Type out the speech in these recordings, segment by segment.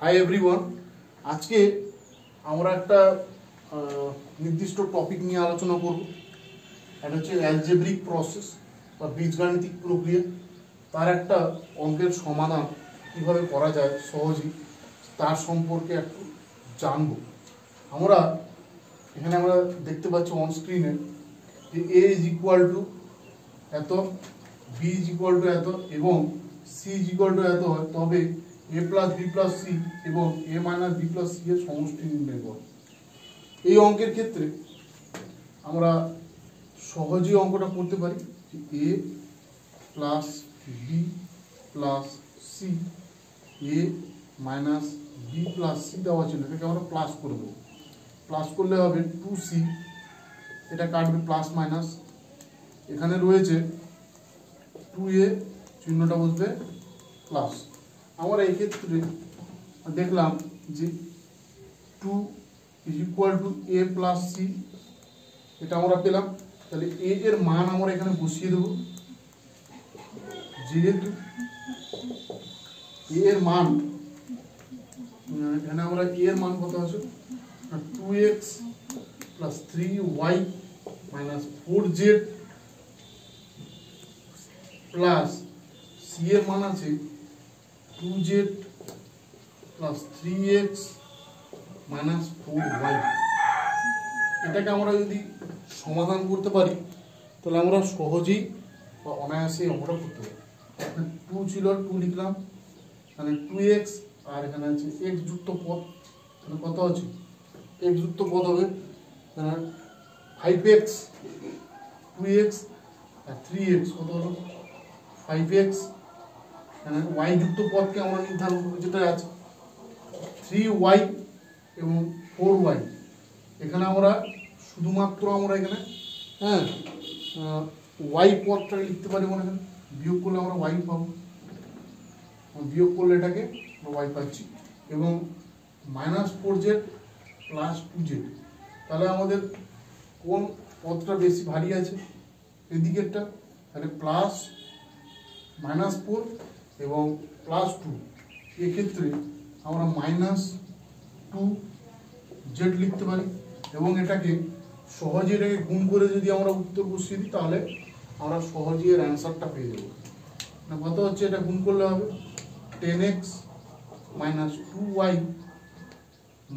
Hi everyone, আজকে আমরা একটা নির্দিষ্ট টপিক নিয়ে আলোচনা করব। এটা হচ্ছে অ্যালজেব্রিক প্রসেস বা বীজগাণিতিক প্রক্রিয়া। তার একটা অঙ্কের সমাধান কিভাবে করা যায় সহজেই, তার সম্পর্কে একটু জানব। আমরা এখানে দেখতে পাচ্ছি অন স্ক্রিনে যে এ ইজ ইকুয়াল টু এত, বি ইজ ইকুয়াল টু এত এবং সি ইজ ইকুয়াল টু এত হয়, তবে এ প্লাস বি প্লাস সি এবং এ মাইনাস বি প্লাস সি এর সমষ্টি নির্ণয় করো। এই অঙ্কের ক্ষেত্রে আমরা সহজেই অঙ্কটা করতে পারি যে এ প্লাস বি প্লাস সি, এ মাইনাস বি প্লাস সি দেওয়া ছিল, এটাকে আমরা প্লাস করে দেবো। প্লাস করলে হবে 2c, এটা কাটবে প্লাস মাইনাস, এখানে রয়েছে 2a, চিহ্নটা বসবে প্লাস। আমরা এই ক্ষেত্রে দেখলাম যে 2 is equal to A plus C, এটা আমরা পেলাম। তাহলে এ এর মান আমরা এখানে বসিয়ে দেবো। যেহেতু এ এর মান, এখানে আমরা এ এর মান কত আছে, 2x plus 3y minus 4z plus C এর মান আছে 2z plus 3x minus 4y। এটাকে আমরা যদি সমাধান করতে পারি তাহলে আমরা সহজেই বা অনায়াসেই অঙ্কটা করতে পারি। 2 ছিল, 2 লিখলাম, এখানে 2x আর এখানে আছে x যুক্ত পদ, তাহলে কত আছে x যুক্ত পদ হবে 5x, 2x আর 3x কত হলো 5x। এখানে y যুক্ত পদকে আমরা নির্ধারণ করব, যেটা আছে 3y এবং 4y। এখানে আমরা শুধুমাত্র আমরা এখানে y পদটা লিখতে পারি, মনে এখানে বিয়োগ করলে আমরা y পাবো, বিয়োগ করলে এটাকে y পাচ্ছি, এবং মাইনাস 4z প্লাস 2z। তাহলে আমাদের কোন পদটা বেশি ভারী আছে, এদিকেরটা, তাহলে প্লাস মাইনাস 4 এবং প্লাস 2। এক্ষেত্রে আমরা মাইনাস 2z লিখতে পারি এবং এটাকে সহজে এটাকে গুণ করে যদি আমরা উত্তর বসিয়ে দিই তাহলে আমরা সহজেই এর অ্যান্সারটা পেয়ে যাবো। কত হচ্ছে, এটা গুণ করলে হবে 10x মাইনাস 2y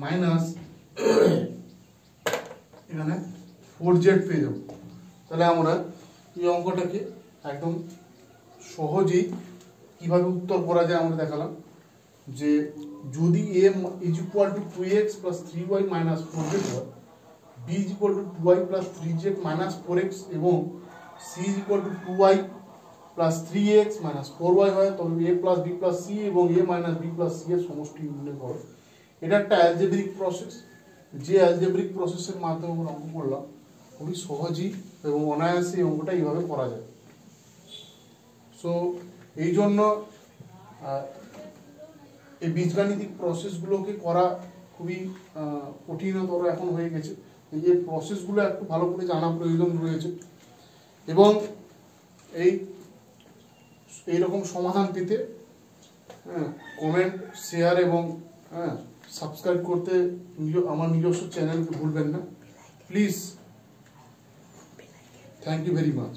মাইনাস এখানে 4z পেয়ে যাবো। তাহলে আমরা এই অঙ্কটাকে একদম সহজেই কিভাবে উত্তর করা যায় আমরা দেখালাম। যে যদি a is equal two 2x plus 3y minus 4z হয়, b is equal two 2y plus 3z minus 4x এবং c is equal two 2y plus 3x minus 4y হয়, তবে a plus b plus c এবং a minus b plus c এর সমষ্টি নির্ণয় করো। এটা একটা অ্যালজেব্রিক প্রসেস, যে অ্যালজেব্রিক প্রসেসের মাধ্যমে আমরা অঙ্ক করলাম, খুবই সহজেই এবং অনায়াসে অঙ্কটা এইভাবে করা যায়। সো এই জন্য এই বীজগাণিতিক প্রসেসগুলোকে করা খুবই কঠিনতর এখন হয়ে গেছে। এই প্রসেসগুলো একটু ভালো করে জানা প্রয়োজন রয়েছে এবং এইরকম সমাধান পেতে কমেন্ট, শেয়ার এবং সাবস্ক্রাইব করতে আমার নিজস্ব চ্যানেলকে ভুলবেন না please. Thank you very much.